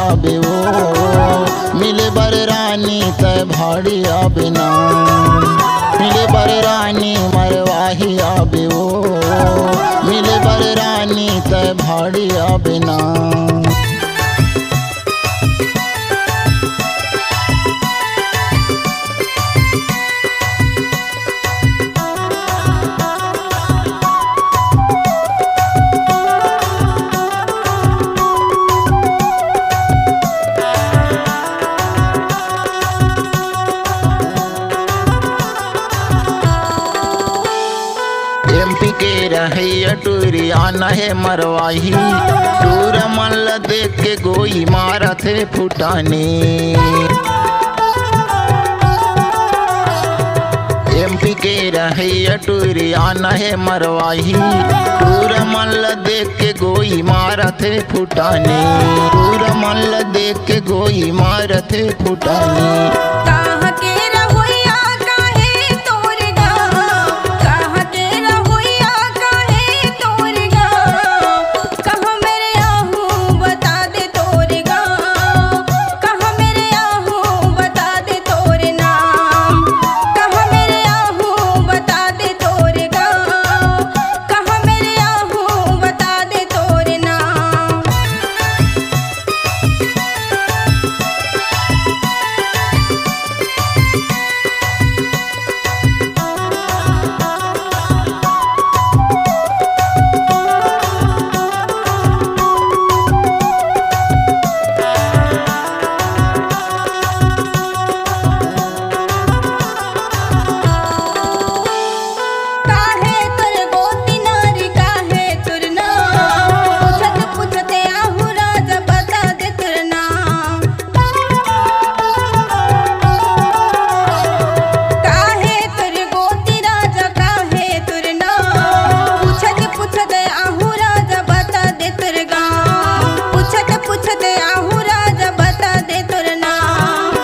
आबे वो, मिले बर रानी तय भाड़ी आबे ना। मिले बर रानी मरवाही आबे वो, मिले बर रानी तय भाड़ी आबे ना। एमपी के रहे टूरी आना है मरवाही, टूर मल्ल देख के गोई मारा थे फुटाने। एमपी के रहे टूरी आना है मरवाही, टूर मल्ल देख के गोई मारा थे फुटाने। टूर मल्ल देख के गोई मारा थे फुटाने।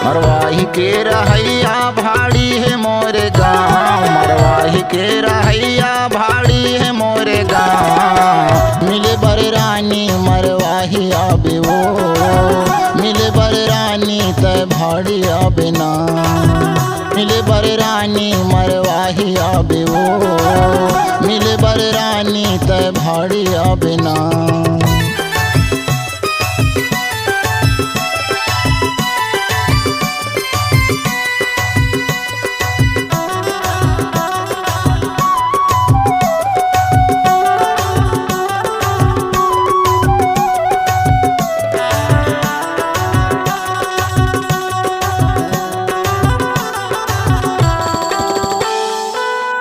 मरवाही के रहैया भाड़ी है मोरे गाँव, मरवाही के रहैया भाड़ी है मोरे गाँव। मिले बर रानी मरवाही आबे वो, मिले बर रानी तय भाड़ी आबे ना। मिले बर रानी मरवाही आबे वो, मिले बर रानी तय भाड़ी आबे ना।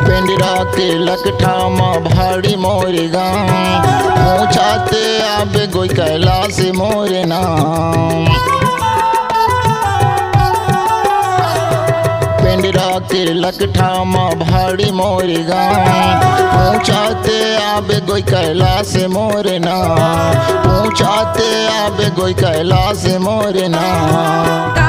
पेंडरा के लकठा माँ भाड़ी मोरे गाँव, पूछाते आबे गोई कैलाश मोरे नाम। पेंडरा के लकठा माँ भाड़ी मोरे गाँव, पूछाते आबे गोई कैलाश मोरे नाम। पूछाते आबे गोई कैलाश मोरे नाम।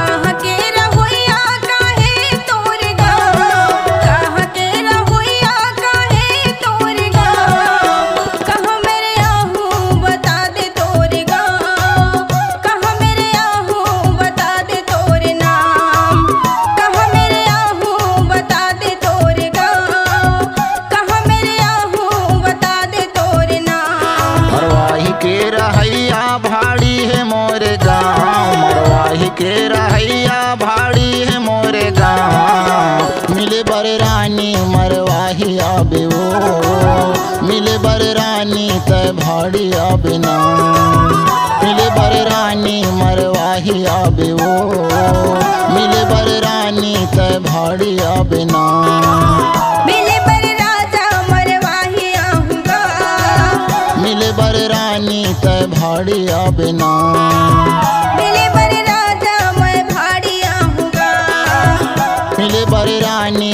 के रहैया भाड़ी है मोरे गाँव, मरवाही के रहैया भाड़ी है मोरे गाँव। मिले बर रानी मरवाही आबे वो, मिले बर रानी तय भाड़ी आबे ना। मिले बर रानी मरवाही आबे वो, मिले बर रानी तय भाड़ी आबे ना। मिले बर रानी तय भाड़ी आबे ना। मिले बर राजा मैं भाड़ी आऊँगा, मिले बर रानी